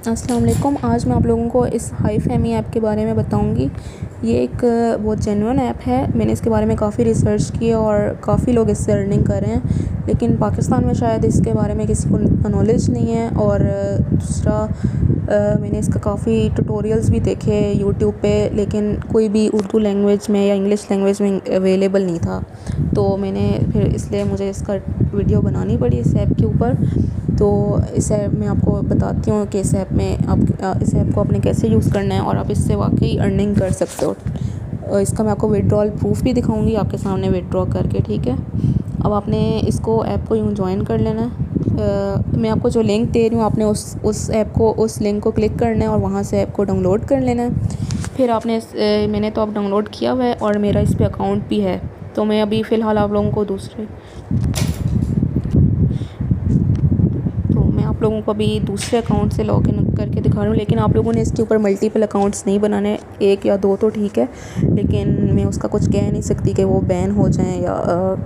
अस्सलाम वालेकुम। आज मैं आप लोगों को इस हाई फैमी ऐप के बारे में बताऊंगी। ये एक बहुत जेन्युइन ऐप है। मैंने इसके बारे में काफ़ी रिसर्च की है और काफ़ी लोग इससे अर्निंग कर रहे हैं, लेकिन पाकिस्तान में शायद इसके बारे में किसी को नॉलेज नहीं है। और दूसरा, मैंने इसका काफ़ी ट्यूटोरियल्स भी देखे यूट्यूब पे, लेकिन कोई भी उर्दू लैंग्वेज में या इंग्लिश लैंग्वेज में अवेलेबल नहीं था। तो मैंने फिर इसलिए मुझे इसका वीडियो बनानी पड़ी इस ऐप के ऊपर। तो इस ऐप में आपको बताती हूँ कि इस ऐप में इस ऐप को आपने कैसे यूज़ करना है और आप इससे वाकई अर्निंग कर सकते हो। इसका मैं आपको विड्रॉल प्रूफ भी दिखाऊंगी आपके सामने विड्रॉ करके, ठीक है। अब आपने इसको ऐप को यूँ ज्वाइन कर लेना है। मैं आपको जो लिंक दे रही हूँ, आपने उस लिंक को क्लिक करना है और वहाँ से ऐप को डाउनलोड कर लेना है। फिर आपने मैंने तो अब डाउनलोड किया हुआ है और मेरा इस पर अकाउंट भी है। तो मैं अभी फ़िलहाल आप लोगों को लोगों को अभी दूसरे अकाउंट से लॉगिन करके दिखा रही हूँ। लेकिन आप लोगों ने इसके ऊपर मल्टीपल अकाउंट्स नहीं बनाने, एक या दो तो ठीक है, लेकिन मैं उसका कुछ कह नहीं सकती कि वो बैन हो जाएं या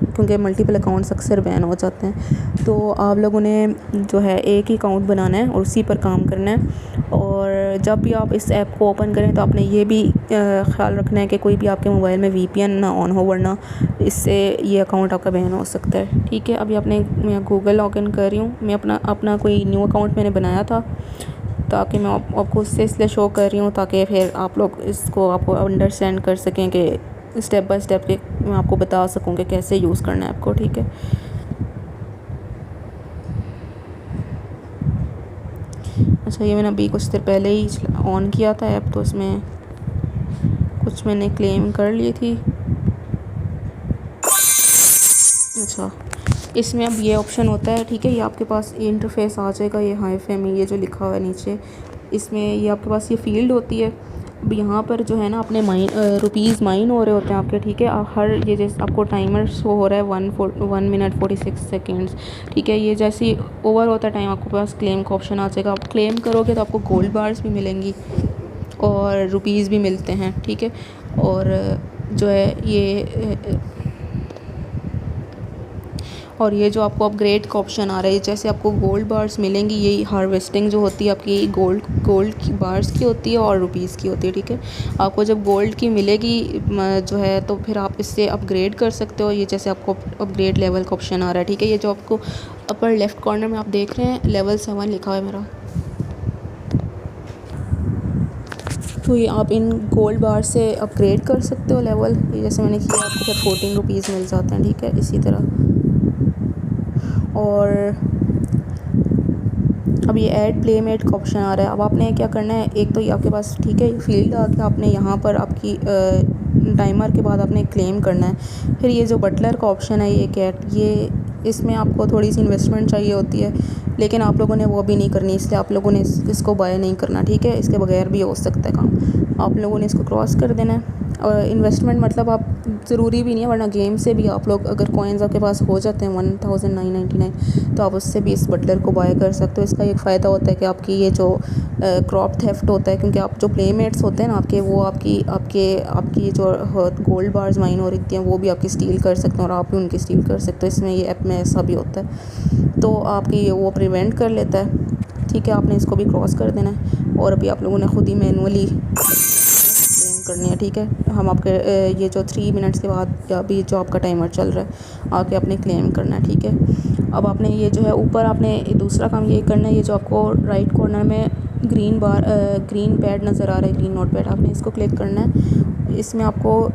क्योंकि मल्टीपल अकाउंट्स अक्सर बैन हो जाते हैं। तो आप लोगों ने जो है एक ही अकाउंट बनाना है और उसी पर काम करना है। और जब भी आप इस ऐप को ओपन करें तो आपने ये भी ख्याल रखना है कि कोई भी आपके मोबाइल में VPN ना ऑन हो, वरना इससे ये अकाउंट आपका बैन हो सकता है, ठीक है। अभी मैं गूगल लॉगिन कर रही हूँ। मैं अपना कोई न्यू अकाउंट मैंने बनाया था, ताकि मैं आपको उससे इसलिए शो कर रही हूँ ताकि फिर आप लोग इसको आप अंडरस्टैंड कर सकें कि स्टेप बाय स्टेप के मैं आपको बता सकूँ कि कैसे यूज़ करना है आपको, ठीक है। अच्छा, ये मैंने अभी कुछ देर पहले ही ऑन किया था ऐप, तो इसमें कुछ मैंने क्लेम कर ली थी। अच्छा, इसमें अब ये ऑप्शन होता है, ठीक है। ये आपके पास ये इंटरफेस आ जाएगा, ये हाई फैमी ये जो लिखा हुआ है नीचे, इसमें ये आपके पास ये फील्ड होती है। अब यहाँ पर जो है ना अपने रुपीज़ माइन हो रहे होते हैं आपके, ठीक है। हर ये जैसे आपको टाइमर शो हो रहा है 1 मिनट 46 सेकेंड्स, ठीक है। ये जैसे ही ओवर होता है टाइम, आपके पास क्लेम का ऑप्शन आ जाएगा। आप क्लेम करोगे तो आपको गोल्ड बार्स भी मिलेंगी और रुपीज़ भी मिलते हैं, ठीक है। और जो है ये जो आपको अपग्रेड का ऑप्शन आ रहा है, जैसे आपको गोल्ड बार्स मिलेंगी, यही हार्वेस्टिंग जो होती है आपकी गोल्ड की बार्स की होती है और रुपीज़ की होती है, ठीक है। आपको जब गोल्ड की मिलेगी जो है, तो फिर आप इससे अपग्रेड कर सकते हो। ये जैसे आपको अपग्रेड लेवल का ऑप्शन आ रहा है, ठीक है। ये जो आपको अपर लेफ़्ट कॉर्नर में आप देख रहे हैं, लेवल 7 लिखा हुआ है मेरा। तो ये आप इन गोल्ड बार से अपग्रेड कर सकते हो लेवल। ये जैसे मैंने किया, आपको फिर 14 रुपीज़ मिल जाते हैं, ठीक है, इसी तरह। और अब ये ऐड प्लेमेट का ऑप्शन आ रहा है। अब आपने क्या करना है, एक तो ये आपके पास, ठीक है, फील्ड आके आपने यहाँ पर आपकी टाइमर के बाद आपने क्लेम करना है। फिर ये जो बटलर का ऑप्शन है, ये इसमें आपको थोड़ी सी इन्वेस्टमेंट चाहिए होती है, लेकिन आप लोगों ने वो भी नहीं करनी, इसलिए आप लोगों ने इसको बाय नहीं करना, ठीक है। इसके बगैर भी हो सकता है काम। आप लोगों ने इसको क्रॉस कर देना है। और इन्वेस्टमेंट मतलब आप ज़रूरी भी नहीं है, वरना गेम से भी आप लोग अगर कॉइन्स आपके पास हो जाते हैं 1999, तो आप उससे भी इस बटलर को बाय कर सकते हो। इसका एक फ़ायदा होता है कि आपकी ये जो क्रॉप थेफ्ट होता है, क्योंकि आप जो प्लेमेट्स होते हैं ना आपके, वो आपकी जो गोल्ड बार्स माइन हो रही थी वो भी आपकी स्टील कर सकते हैं और आप भी उनकी स्टील कर सकते हो। इसमें ये ऐप में ऐसा भी होता है, तो आपकी वो प्रिवेंट कर लेता है, ठीक है। आपने इसको भी क्रॉस कर देना है और अभी आप लोगों ने खुद ही मैनुअली क्लेम करनी है, ठीक है। हम आपके ये जो 3 मिनट्स के बाद या अभी जो आपका टाइमर चल रहा है, आके आपने क्लेम करना है, ठीक है। अब आपने ये जो है ऊपर आपने दूसरा काम ये करना है, ये जो आपको राइट कॉर्नर में ग्रीन पैड नज़र आ रहा है, ग्रीन नोट पैड, आपने इसको क्लिक करना है। इसमें आपको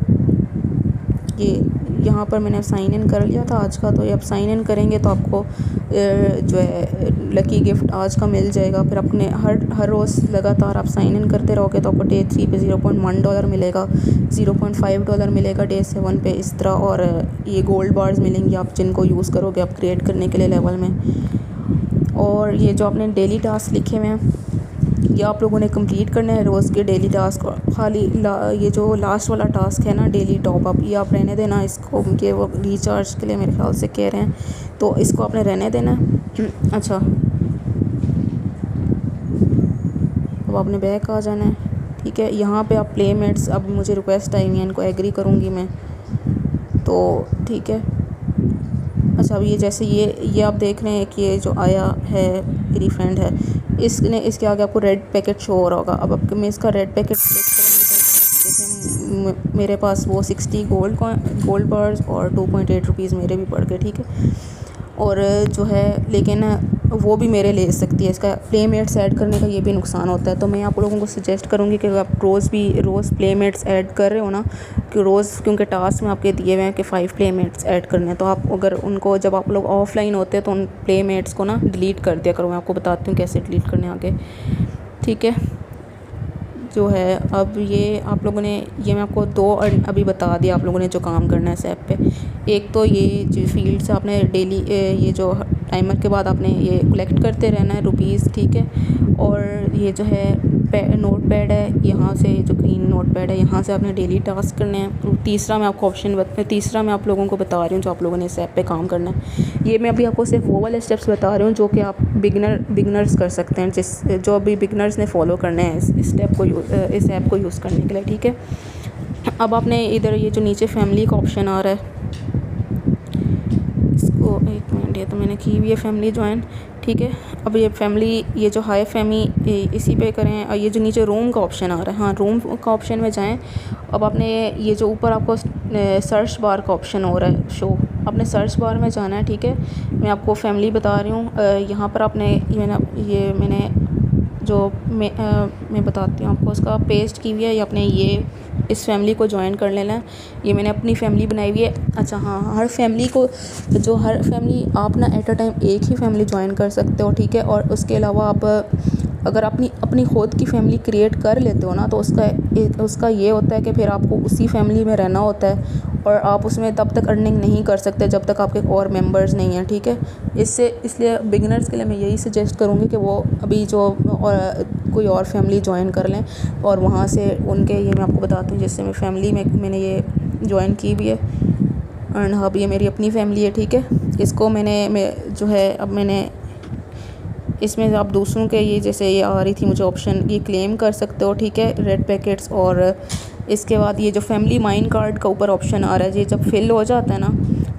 यहाँ पर मैंने साइन इन कर लिया था आज का, तो ये आप साइन इन करेंगे तो आपको जो है लकी गिफ्ट आज का मिल जाएगा। फिर अपने हर रोज़ लगातार आप साइन इन करते रहोगे तो आपको डे 3 पे $0.1 मिलेगा, $0.5 मिलेगा डे 7 पे, इस तरह। और ये गोल्ड बार्स मिलेंगी आप जिनको यूज़ करोगे अपग्रेड करने के लिए लेवल में। और ये जो आपने डेली टास्क लिखे हुए हैं, ये आप लोगों ने कंप्लीट करना है रोज़ के डेली टास्क। खाली ये जो लास्ट वाला टास्क है ना, डेली टॉपअप, ये आप रहने देना इसको, कि वो रिचार्ज के लिए मेरे ख्याल से कह रहे हैं, तो इसको आपने रहने देना है। अच्छा, अब आपने बैक आ जाना है, ठीक है। यहाँ पे आप प्लेमेट्स, अब मुझे रिक्वेस्ट आई है, इनको एग्री करूँगी मैं, तो ठीक है। अच्छा, अब ये जैसे ये आप देख रहे हैं कि ये जो आया है मेरी फ्रेंड है, इसने इसके आगे आपको रेड पैकेट शो हो रहा होगा। अब आपको मैं इसका रेड पैकेट क्लिक करूँगी तो देखें मेरे पास वो 60 गोल्ड बार्स और 2.8 रुपीज़ मेरे भी पड़ गए, ठीक है। और जो है लेकिन वो भी मेरे ले सकती है, इसका प्लेमेट्स ऐड करने का ये भी नुकसान होता है। तो मैं आप लोगों को सजेस्ट करूँगी कि आप रोज़ प्लेमेट्स ऐड कर रहे हो ना, कि रोज़, क्योंकि टास्क में आपके दिए हुए हैं कि 5 प्लेमेट्स ऐड करने हैं, तो आप अगर उनको जब आप लोग ऑफलाइन होते हैं तो उन प्लेमेट्स को ना डिलीट कर दिया करो। मैं आपको बताती हूँ कैसे डिलीट करने आगे, ठीक है। जो है अब ये आप लोगों ने, ये मैं आपको दो अभी बता दिया आप लोगों ने जो काम करना है इस ऐप पे। एक तो ये जो फील्ड से आपने डेली ये जो टाइमर के बाद आपने ये कलेक्ट करते रहना है रुपीज़, ठीक है। और ये जो है नोट पैड है, यहाँ से जो ग्रीन नोट पैड है यहाँ से आपने डेली टास्क करने हैं। तीसरा मैं आपको तीसरा मैं आप लोगों को बता रही हूँ जो आप लोगों ने इस ऐप पे काम करना है। ये मैं अभी आपको सिर्फ वो वाले स्टेप्स बता रही हूँ जो कि आप बिगनर्स कर सकते हैं, जो अभी बिगनर्स ने फॉलो करने हैं इस ऐप को यूज़ करने के लिए, ठीक है। अब आपने इधर ये जो नीचे फैमिली का ऑप्शन आ रहा है, इसको एक मिनट, ये तो मैंने की हुई है फैमिली ज्वाइन, ठीक है। अब ये फैमिली, ये जो हाई फैमिली इसी पे करें। और ये जो नीचे रूम का ऑप्शन आ रहा है, हाँ रूम का ऑप्शन में जाएं। अब आपने ये जो ऊपर आपको सर्च बार का ऑप्शन हो रहा है शो, आपने सर्च बार में जाना है, ठीक है। मैं आपको फैमिली बता रही हूँ, यहाँ पर आपने मैंने जो मैं बताती हूँ आपको, उसका पेस्ट की हुई है, या आपने ये इस फैमिली को ज्वाइन कर लेना है। ये मैंने अपनी फैमिली बनाई हुई है। अच्छा हाँ, हर फैमिली आप ना एट अ टाइम एक ही फैमिली ज्वाइन कर सकते हो, ठीक है। और उसके अलावा आप अगर अपनी खुद की फैमिली क्रिएट कर लेते हो ना, तो उसका ये होता है कि फिर आपको उसी फैमिली में रहना होता है और आप उसमें तब तक अर्निंग नहीं कर सकते जब तक आपके और मेंबर्स नहीं हैं, ठीक है। इसलिए बिगिनर्स के लिए मैं यही सजेस्ट करूँगी कि वो अभी कोई और फैमिली ज्वाइन कर लें और वहाँ से उनके, ये मैं आपको बताती हूँ, जैसे मैं फैमिली में मैंने ये ज्वाइन की भी है और अब ये मेरी अपनी फैमिली है, ठीक है। इसको मैंने इसमें आप दूसरों के ये जैसे ये आ रही थी मुझे ऑप्शन, ये क्लेम कर सकते हो, ठीक है, रेड पैकेट्स। और इसके बाद ये जो फैमिली माइन कार्ड का ऊपर ऑप्शन आ रहा है, ये जब फिल हो जाता है ना,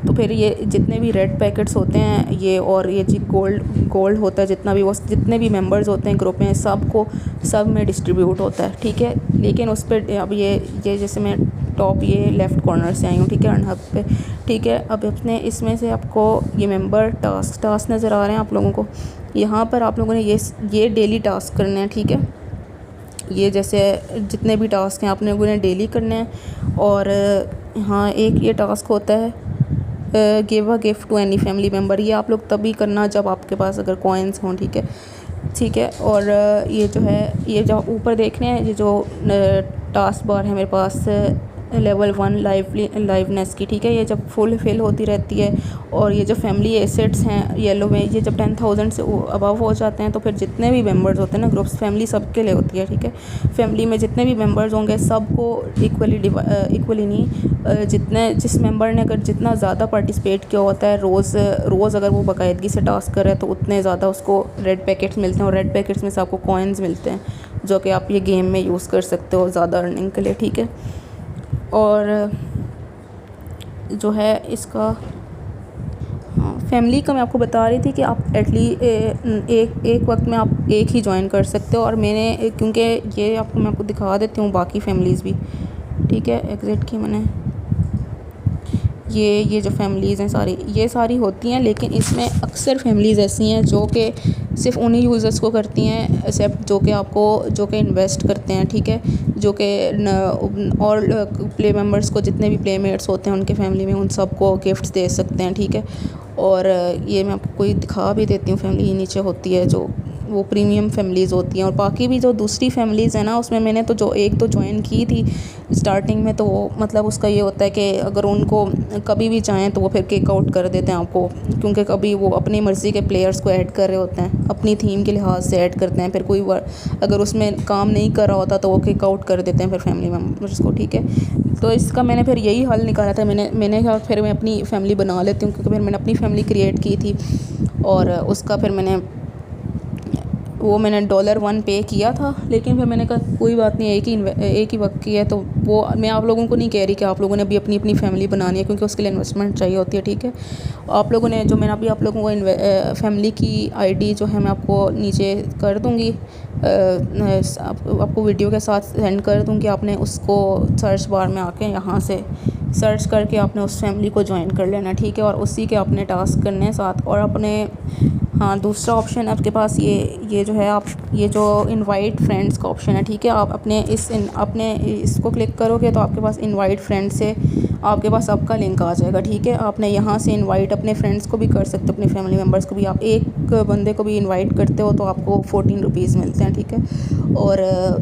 तो फिर ये जितने भी रेड पैकेट्स होते हैं ये, और ये जी गोल्ड होता है, जितने भी मेंबर्स होते हैं ग्रुप में, सब में डिस्ट्रीब्यूट होता है, ठीक है। लेकिन उस पर अब ये जैसे मैं टॉप ये लेफ़्ट कॉर्नर से आई हूँ, ठीक है, अर्नहब पे, ठीक है। अब अपने इसमें से आपको ये मेंबर टास्क नज़र आ रहे हैं आप लोगों को। यहाँ पर आप लोगों ने ये डेली टास्क करने हैं, ठीक है। ये जैसे जितने भी टास्क हैं आप लोगों ने डेली करने हैं। और हाँ, एक ये टास्क होता है give a gift to any family member, ये आप लोग तभी करना जब आपके पास अगर कॉइन्स हों, ठीक है। और ये जो है, ये जो ऊपर देख रहे हैं, ये जो टास्क बार है मेरे पास लेवल 1 लाइवनेस की, ठीक है। ये जब फुल फिल होती रहती है। और ये जो फैमिली एसेट्स हैं येलो में, ये जब 10,000 से अबव हो जाते हैं तो फिर जितने भी मेंबर्स होते हैं ना, ग्रुप्स फैमिली सबके लिए होती है, ठीक है। फैमिली में जितने भी मेंबर्स होंगे सबको इक्वली नहीं, जिस मेंबर ने अगर जितना ज़्यादा पार्टिसिपेट किया होता है रोज़ अगर वो बाकायदगी से टास्क कर रहे हैं तो उतने ज़्यादा उसको रेड पैकेट्स मिलते हैं। और रेड पैकेट्स में से आपको कॉइन्स मिलते हैं जो कि आप ये गेम में यूज़ कर सकते हो ज़्यादा अर्निंग के लिए, ठीक है। और जो है इसका फैमिली का मैं आपको बता रही थी कि आप एक वक्त में आप एक ही ज्वाइन कर सकते हो। और मैंने क्योंकि ये मैं आपको दिखा देती हूँ बाकी फैमिलीज़ भी, ठीक है। एग्ज़िट की मैंने ये जो फैमिलीज़ हैं ये सारी होती हैं, लेकिन इसमें अक्सर फैमिलीज़ ऐसी हैं जो कि सिर्फ उन्हीं यूज़र्स को करती हैं एक्सेप्ट जो कि इन्वेस्ट करते हैं, ठीक है। जो कि और प्ले मेंबर्स को, जितने भी प्लेमेट्स होते हैं उनके फैमिली में, उन सबको गिफ्ट्स दे सकते हैं, ठीक है। और ये मैं आपको कोई दिखा भी देती हूँ, फैमिली नीचे होती है जो वो प्रीमियम फैमिलीज़ होती हैं। और बाकी भी जो दूसरी फैमिलीज़ हैं ना, उसमें मैंने तो एक ज्वाइन की थी स्टार्टिंग में, तो मतलब उसका ये होता है कि अगर उनको कभी भी चाहें तो वो फिर किक आउट कर देते हैं आपको, क्योंकि कभी वो अपनी मर्ज़ी के प्लेयर्स को ऐड कर रहे होते हैं, अपनी थीम के लिहाज से ऐड करते हैं। फिर कोई अगर उसमें काम नहीं कर रहा होता तो वो किक आउट कर देते हैं फिर फैमिली मेम्बर्स को, ठीक है। तो इसका मैंने फिर यही हल निकाला था, मैंने कहा फिर मैं अपनी फैमिली बना लेती हूँ, क्योंकि फिर मैंने अपनी फैमिली क्रिएट की थी और उसका फिर मैंने वो मैंने $1 पे किया था, लेकिन फिर मैंने कहा कोई बात नहीं, एक ही वक्त की है, तो वो मैं आप लोगों को नहीं कह रही कि आप लोगों ने अभी अपनी अपनी फैमिली बनानी है, क्योंकि उसके लिए इन्वेस्टमेंट चाहिए होती है, ठीक है। आप लोगों ने जो मैंने अभी आप लोगों को फैमिली की आईडी जो है मैं आपको नीचे कर दूँगी, आपको वीडियो के साथ सेंड कर दूँगी। आपने उसको सर्च बार में आके यहाँ से सर्च करके आपने उस फैमिली को ज्वाइन कर लेना, ठीक है। और उसी के अपने टास्क करने हैं साथ। और अपने हाँ, दूसरा ऑप्शन आपके पास ये जो है, आप ये जो इनवाइट फ्रेंड्स का ऑप्शन है, ठीक है। आप अपने इसको क्लिक करोगे तो आपके पास इनवाइट फ्रेंड से आपके पास सबका लिंक आ जाएगा, ठीक है। आपने यहाँ से इनवाइट अपने फ्रेंड्स को भी कर सकते हो, अपने फैमिली मेम्बर्स को भी। आप एक बंदे को भी इनवाइट करते हो तो आपको ₹14 मिलते हैं, ठीक है। और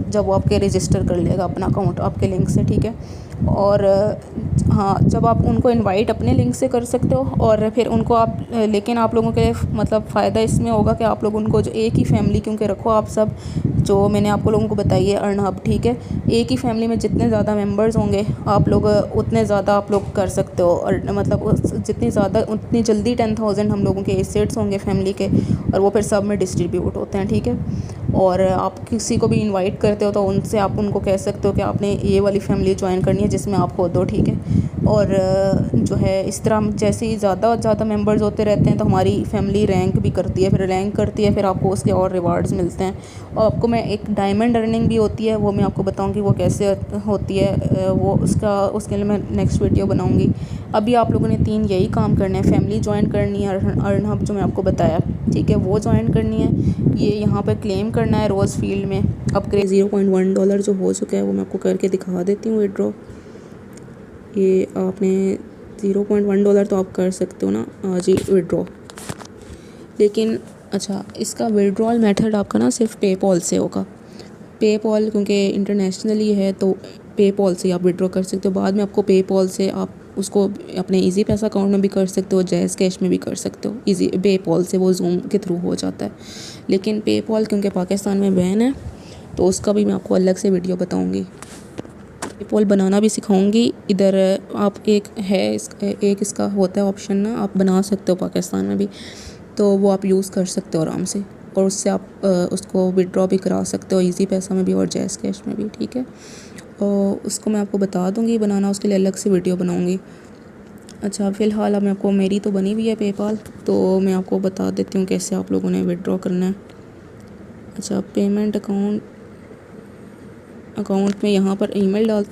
जब वो आपके रजिस्टर कर लेगा अपना अकाउंट आपके लिंक से, ठीक है। और हाँ, जब आप उनको इनवाइट अपने लिंक से कर सकते हो, और फिर उनको आप लेकिन आप लोगों के मतलब फ़ायदा इसमें होगा कि आप लोग उनको जो एक ही फैमिली क्योंकि रखो आप सब, जो मैंने आपको लोगों को बताई है अर्नहब, ठीक है। एक ही फैमिली में जितने ज़्यादा मेंबर्स होंगे आप लोग उतने ज़्यादा आप लोग कर सकते हो। और मतलब जितनी ज़्यादा उतनी जल्दी 10,000 हम लोगों के एसेट्स होंगे फैमिली के, और वो फिर सब में डिस्ट्रीब्यूट होते हैं, ठीक है। और आप किसी को भी इनवाइट करते हो तो उनसे आप उनको कह सकते हो कि आपने ये वाली फैमिली ज्वाइन करनी है जिसमें आप हो दो, ठीक है। और जो है इस तरह जैसे ही ज़्यादा मेंबर्स होते रहते हैं तो हमारी फैमिली रैंक भी करती है, फिर रैंक करती है, फिर आपको उसके और रिवार्ड्स मिलते हैं। और आपको मैं एक डायमंड अर्निंग भी होती है, वो मैं आपको बताऊंगी वो कैसे होती है, वो उसके लिए मैं नेक्स्ट वीडियो बनाऊंगी। अभी आप लोगों ने 3 यही काम करने हैं, फैमिली ज्वाइन करनी है, अर्नहब जो मैं आपको बताया, ठीक है, वो ज्वाइन करनी है। ये यहाँ पर क्लेम करना है रोज़ फील्ड में। अपग्रेड $0.1 जो हो चुका है वो मैं आपको करके दिखा देती हूँ विड्रॉ। ये आपने $0.1 तो आप कर सकते हो ना आज ही विड्रॉ। लेकिन अच्छा, इसका विड्रॉल मेथड आपका ना सिर्फ पेपॉल से होगा। पेपॉल क्योंकि इंटरनेशनली है तो पेपॉल से आप विड्रॉ कर सकते हो। बाद में आपको पेपॉल से आप उसको अपने इजी पैसा अकाउंट में भी कर सकते हो, जैज़ कैश में भी कर सकते हो। इजी पेपॉल से वो ज़ूम के थ्रू हो जाता है। लेकिन पेपॉल क्योंकि पाकिस्तान में बैन है तो उसका भी मैं आपको अलग से वीडियो बताऊँगी। पेपॉल बनाना भी सिखाऊंगी। इधर आप एक इसका होता है ऑप्शन ना, आप बना सकते हो पाकिस्तान में भी, तो वो आप यूज़ कर सकते हो आराम से। और उससे आप उसको विड्रॉ भी करा सकते हो इजी पैसा में भी और जैज़ कैश में भी, ठीक है। और उसको मैं आपको बता दूंगी बनाना, उसके लिए अलग से वीडियो बनाऊंगी। अच्छा, फ़िलहाल अब मैं आपको, मेरी तो बनी हुई है पेपॉल, तो मैं आपको बता देती हूँ कैसे आप लोगों ने विड्रॉ करना है। अच्छा, पेमेंट अकाउंट में यहाँ पर ईमेल डाल,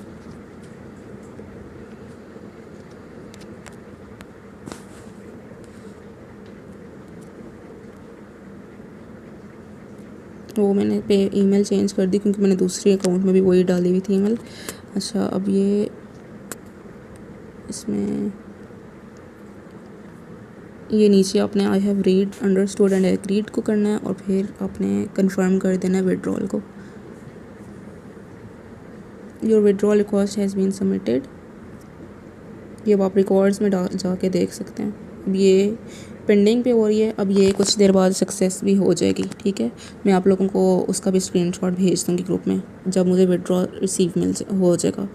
वो मैंने ईमेल चेंज कर दी क्योंकि मैंने दूसरे अकाउंट में भी वही डाली हुई थी ईमेल। अच्छा, अब ये नीचे आपने I have read understood and agreed को करना है, और फिर आपने कंफर्म कर देना है विड्रॉल को। Your withdrawal request has been submitted. ये अब आप रिकॉर्ड्स में जाके देख सकते हैं। अब ये पेंडिंग पे हो रही है, अब ये कुछ देर बाद सक्सेस भी हो जाएगी, ठीक है। मैं आप लोगों को उसका भी स्क्रीनशॉट भेज दूँगी ग्रुप में जब मुझे विड्रॉ रिसीव हो जाएगा।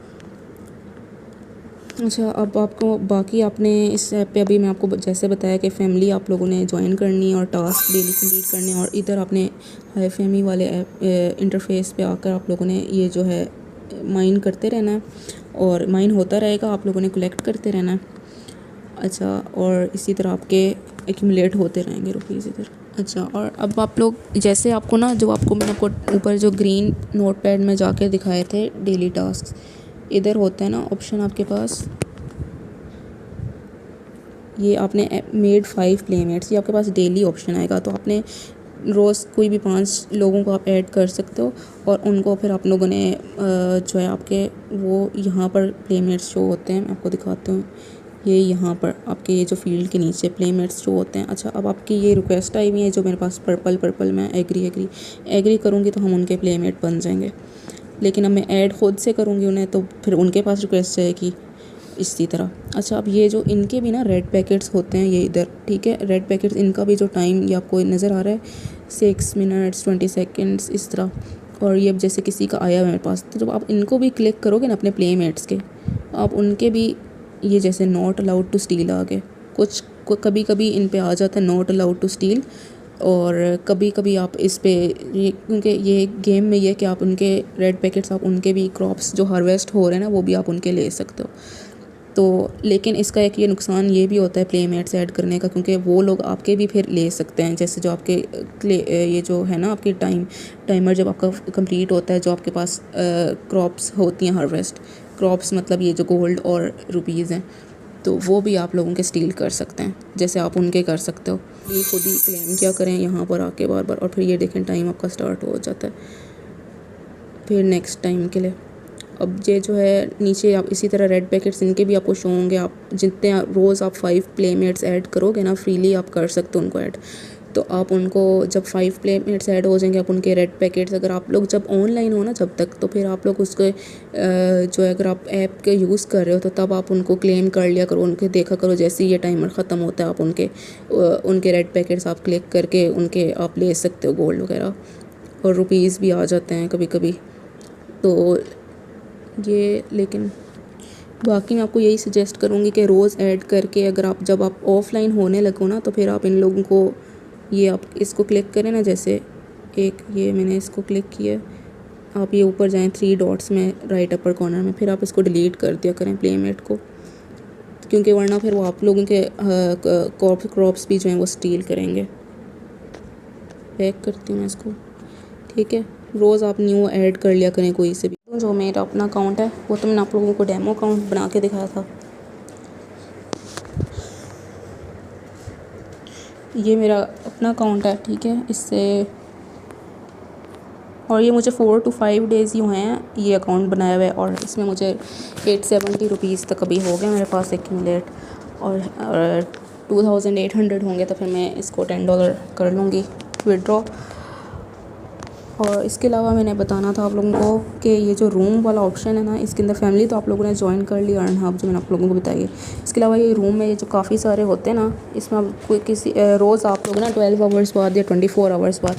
अच्छा, अब आपको बाकी आपने इस ऐप पे अभी मैं आपको जैसे बताया कि फ़ैमिली आप लोगों ने ज्वाइन करनी है और टास्क डेली कंप्लीट करने हैं, और इधर आपने हाई फैमी वाले ऐप इंटरफेस पे आकर आप लोगों ने ये जो है माइन करते रहना है, और माइन होता रहेगा, आप लोगों ने कलेक्ट करते रहना है। अच्छा, और इसी तरह आपके एक्यूमुलेट होते रहेंगे रुपीज़ इधर। अच्छा, और अब आप लोग जैसे आपको ना, जो आपको मैंने आपको ऊपर जो ग्रीन नोटपैड में जाके दिखाए थे डेली टास्क, इधर होता है ना ऑप्शन आपके पास, ये आपने मेड 5 प्लेमेट्स, ये आपके पास डेली ऑप्शन आएगा। तो आपने रोज़ कोई भी 5 लोगों को आप ऐड कर सकते हो, और उनको फिर आप लोगों ने जो है आपके वो यहाँ पर प्लेमेट्स शो होते हैं। मैं आपको दिखाती हूँ, ये यहाँ पर आपके ये जो फील्ड के नीचे प्लेमेट्स शो होते हैं। अच्छा, अब आपकी ये रिक्वेस्ट आई हुई है जो मेरे पास पर्पल में एग्री करूँगी तो हम उनके प्लेमेट बन जाएंगे। लेकिन अब मैं ऐड खुद से करूँगी उन्हें तो फिर उनके पास रिक्वेस्ट जाएगी इसी तरह। अच्छा, अब ये जो इनके भी ना रेड पैकेट्स होते हैं ये इधर, ठीक है। रेड पैकेट्स, इनका भी जो टाइम ये आपको नज़र आ रहा है 6 मिनट्स 20 सेकेंड्स इस तरह। और ये अब जैसे किसी का आया मेरे पास, तो जब आप इनको भी क्लिक करोगे ना अपने प्लेमेट्स के, आप उनके भी ये जैसे नॉट अलाउड टू स्टील आ गए, कभी कभी इन पे आ जाता है नॉट अलाउड टू स्टील, और कभी कभी आप इस पे ये, क्योंकि ये गेम में ये कि आप उनके रेड पैकेट्स, आप उनके भी क्रॉप्स जो हार्वेस्ट हो रहे हैं ना वो भी आप उनके ले सकते हो। तो लेकिन इसका एक ये नुकसान ये भी होता है प्लेमेट्स ऐड करने का, क्योंकि वो लोग आपके भी फिर ले सकते हैं। जैसे जो आपके ये जो है ना आपकी टाइमर जब आपका कंप्लीट होता है, जो आपके पास क्रॉप्स होती हैं हार्वेस्ट, क्रॉप्स मतलब ये जो गोल्ड और रुपीज़ हैं, तो वो भी आप लोगों के स्टील कर सकते हैं, जैसे आप उनके कर सकते हो। ये खुद ही क्लेम क्या करें यहाँ पर आके बार बार, और फिर ये देखें टाइम आपका स्टार्ट हो जाता है फिर नेक्स्ट टाइम के लिए। अब ये जो है नीचे आप इसी तरह रेड पैकेट्स इनके भी आपको शो होंगे। आप जितने रोज़ आप 5 प्लेमेट्स ऐड करोगे ना, फ्रीली आप कर सकते हो उनको ऐड। तो आप उनको जब 5 प्लेमेट्स ऐड हो जाएंगे, आप उनके रेड पैकेट्स, अगर आप लोग जब ऑनलाइन हो ना जब तक, तो फिर आप लोग उसके जो है अगर आप ऐप के यूज़ कर रहे हो तो तब आप उनको क्लेम कर लिया करो, उनके देखा करो। जैसे ही ये टाइमर ख़त्म होता है आप उनके रेड पैकेट्स आप क्लिक करके उनके आप ले सकते हो गोल्ड वगैरह, और रुपीज़ भी आ जाते हैं कभी कभी। तो ये, लेकिन बाकी मैं आपको यही सजेस्ट करूँगी कि रोज़ ऐड करके, अगर आप जब आप ऑफ़लाइन होने लगो ना, तो फिर आप इन लोगों को, ये आप इसको क्लिक करें ना, जैसे एक ये मैंने इसको क्लिक किया, आप ये ऊपर जाएं 3 डॉट्स में राइट अपर कॉर्नर में, फिर आप इसको डिलीट कर दिया करें प्लेमेट को, क्योंकि वरना फिर वो आप लोगों के क्रॉप्स भी जो हैं वो स्टील करेंगे। बैक करती हूँ मैं इसको, ठीक है। रोज़ आप न्यू ऐड कर लिया करें कोई से भी। जो मेरा अपना अकाउंट है वो तो मैंने आप लोगों को डेमो अकाउंट बना के दिखाया था। ये मेरा अपना अकाउंट है, ठीक है। इससे, और ये मुझे 4 to 5 डेज़ ही हुए हैं ये अकाउंट बनाया हुआ है, और इसमें मुझे 870 रुपीज़ तक अभी हो गए मेरे पास एक्यूमुलेट, और 2800 होंगे तो फिर मैं इसको $10 कर लूँगी विड्रॉ। और इसके अलावा मैंने बताना था आप लोगों को कि ये जो रूम वाला ऑप्शन है ना, इसके अंदर फैमिली तो आप लोगों ने ज्वाइन कर लिया अर्न हब, जो मैंने आप लोगों को बताई है। इसके अलावा ये रूम में ये जो काफ़ी सारे होते हैं ना, इसमें आप कोई किसी रोज़ आप लोग ना 12 आवर्स बाद या 24 आवर्स बाद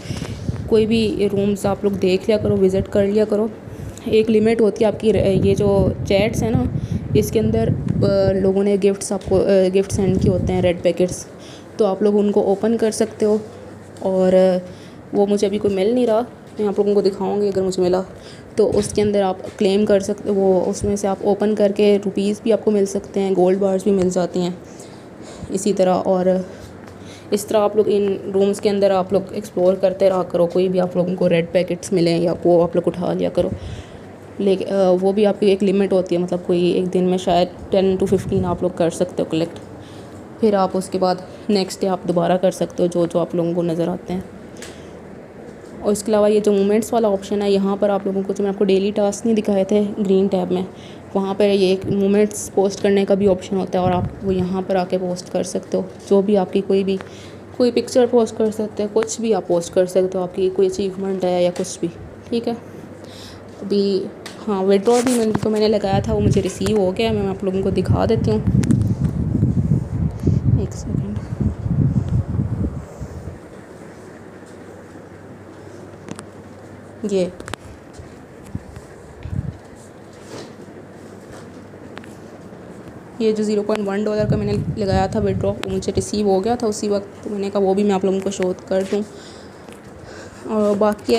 कोई भी रूम्स आप लोग देख लिया करो, विज़िट कर लिया करो। एक लिमिट होती है आपकी, ये जो चैट्स हैं ना, इसके अंदर लोगों ने गिफ्ट्स आपको गिफ्ट सेंड किए होते हैं, रेड पैकेट्स, तो आप लोग उनको ओपन कर सकते हो। और वो मुझे अभी कोई मिल नहीं रहा, मैं आप लोगों को दिखाऊंगी अगर मुझे मिला तो। उसके अंदर आप क्लेम कर सकते हो, वो उसमें से आप ओपन करके रुपीज़ भी आपको मिल सकते हैं, गोल्ड बार्स भी मिल जाती हैं इसी तरह। और इस तरह आप लोग इन रूम्स के अंदर आप लोग एक्सप्लोर करते रहा करो, कोई भी आप लोगों को रेड पैकेट्स मिलें या वो आप लोग उठा लिया करो। लेकिन वो भी आपकी एक लिमिट होती है, मतलब कोई एक दिन में शायद 10 to 15 आप लोग कर सकते हो कलेक्ट, फिर आप उसके बाद नेक्स्ट डे आप दोबारा कर सकते हो जो जो आप लोगों को नज़र आते हैं। और इसके अलावा ये जो मोमेंट्स वाला ऑप्शन है, यहाँ पर आप लोगों को, जो मैं आपको डेली टास्क नहीं दिखाए थे ग्रीन टैब में, वहाँ पर ये एक मोमेंट्स पोस्ट करने का भी ऑप्शन होता है, और आप वो यहाँ पर आके पोस्ट कर सकते हो जो भी आपकी कोई पिक्चर पोस्ट कर सकते हो, कुछ भी आप पोस्ट कर सकते हो, आपकी कोई अचीवमेंट है या कुछ भी, ठीक है। अभी हाँ, विड्रॉ भी मैंने लगाया था, वो मुझे रिसीव हो गया। मैं आप लोगों को दिखा देती हूँ, एक सेकेंड। ये जो $0.1 का मैंने लगाया था विड्रॉ, वो मुझे रिसीव हो गया था उसी वक्त, तो मैंने कहा वो भी मैं आप लोगों को शो कर दूँ। और बाकी